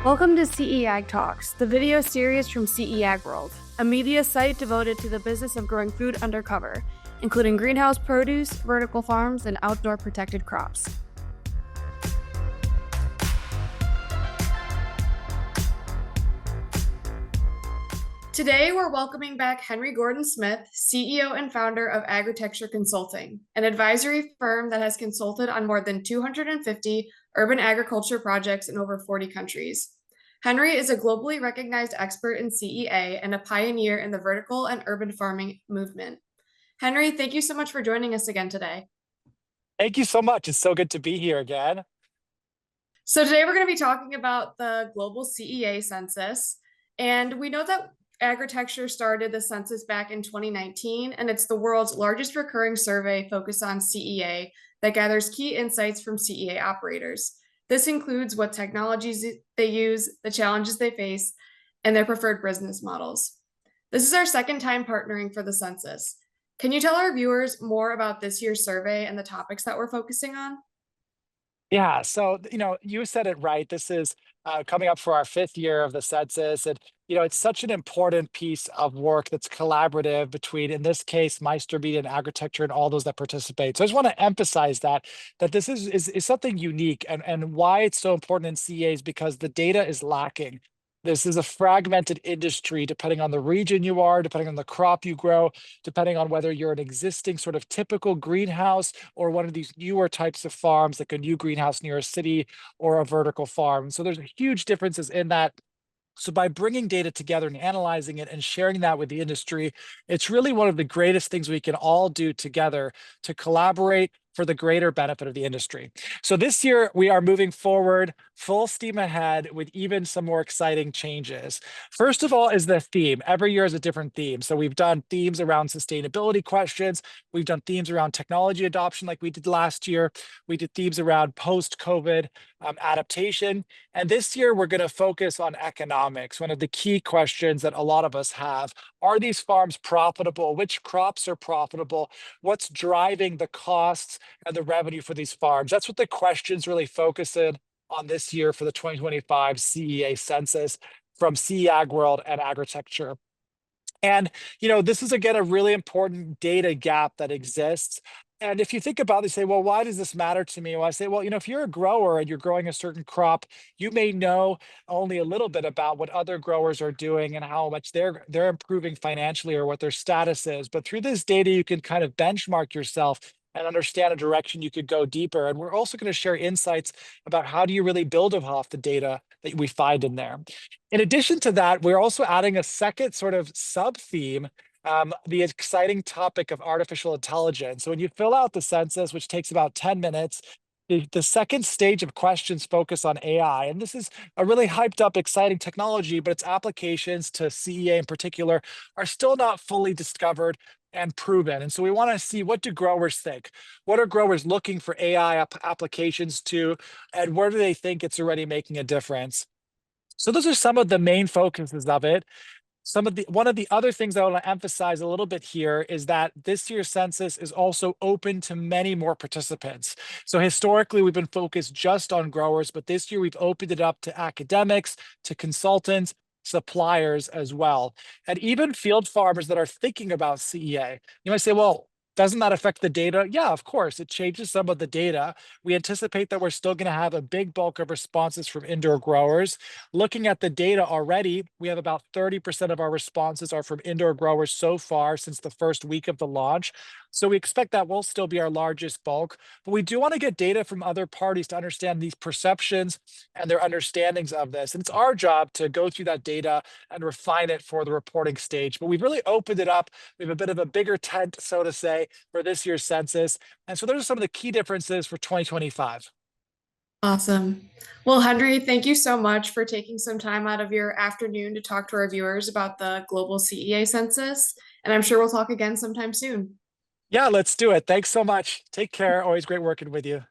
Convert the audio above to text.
Welcome to CE Ag Talks, the video series from CE Ag World, a media site devoted to the business of growing food undercover, including greenhouse produce, vertical farms, and outdoor protected crops. Today, we're welcoming back Henry Gordon-Smith, CEO and founder of Agritecture Consulting, an advisory firm that has consulted on more than 250 urban agriculture projects in over 40 countries. Henry is a globally recognized expert in CEA and a pioneer in the vertical and urban farming movement. Henry, thank you so much for joining us again today. Thank you so much. It's so good to be here again. So today we're going to be talking about the Global CEA Census, and we know that Agritecture started the census back in 2019, and it's the world's largest recurring survey focused on CEA that gathers key insights from CEA operators. This includes what technologies they use, the challenges they face, and their preferred business models. This is our second time partnering for the census. Can you tell our viewers more about this year's survey and the topics that we're focusing on? Yeah, so you said it right. This is coming up for our fifth year of the census, and it's such an important piece of work that's collaborative between, in this case, Meister Media and Agritecture and all those that participate. So I just want to emphasize that this is something unique, and why it's so important in CA is because the data is lacking. This is a fragmented industry, depending on the region you are, depending on the crop you grow, depending on whether you're an existing sort of typical greenhouse or one of these newer types of farms, like a new greenhouse near a city or a vertical farm. So there's huge differences in that. So by bringing data together and analyzing it and sharing that with the industry, it's really one of the greatest things we can all do together to collaborate for the greater benefit of the industry. So this year we are moving forward full steam ahead with even some more exciting changes. First of all is the theme. Every year is a different theme. So we've done themes around sustainability questions. We've done themes around technology adoption like we did last year. We did themes around post-COVID adaptation. And this year we're going to focus on economics, one of the key questions that a lot of us have. Are these farms profitable? Which crops are profitable? What's driving the costs and the revenue for these farms? That's what the questions really focus in on this year for the 2025 CEA Census from CE Ag World and Agritecture. And, this is, again, a really important data gap that exists. And if you think about it, you say, well, why does this matter to me? Well, I say, well, if you're a grower and you're growing a certain crop, you may know only a little bit about what other growers are doing and how much they're improving financially or what their status is. But through this data, you can kind of benchmark yourself and understand a direction you could go deeper. And we're also going to share insights about how do you really build off the data that we find in there. In addition to that, we're also adding a second sort of sub-theme, the exciting topic of artificial intelligence. So when you fill out the census, which takes about 10 minutes, the second stage of questions focus on AI. And this is a really hyped up, exciting technology, but its applications to CEA in particular are still not fully discovered and proven. And so we want to see, what do growers think? What are growers looking for AI applications to, and where do they think it's already making a difference? So those are some of the main focuses of it. One of the other things I want to emphasize a little bit here is that this year's census is also open to many more participants. So historically, we've been focused just on growers, but this year we've opened it up to academics, to consultants, suppliers as well, and even field farmers that are thinking about CEA. You might say, well, doesn't that affect the data? Yeah, of course, it changes some of the data. We anticipate that we're still going to have a big bulk of responses from indoor growers. Looking at the data already, we have about 30% of our responses are from indoor growers so far since the first week of the launch. So we expect that will still be our largest bulk, but we do want to get data from other parties to understand these perceptions and their understandings of this. And it's our job to go through that data and refine it for the reporting stage. But we've really opened it up. We have a bit of a bigger tent, so to say, for this year's census. And so those are some of the key differences for 2025. Awesome. Well, Henry, thank you so much for taking some time out of your afternoon to talk to our viewers about the Global CEA Census. And I'm sure we'll talk again sometime soon. Yeah, let's do it. Thanks so much. Take care. Always great working with you.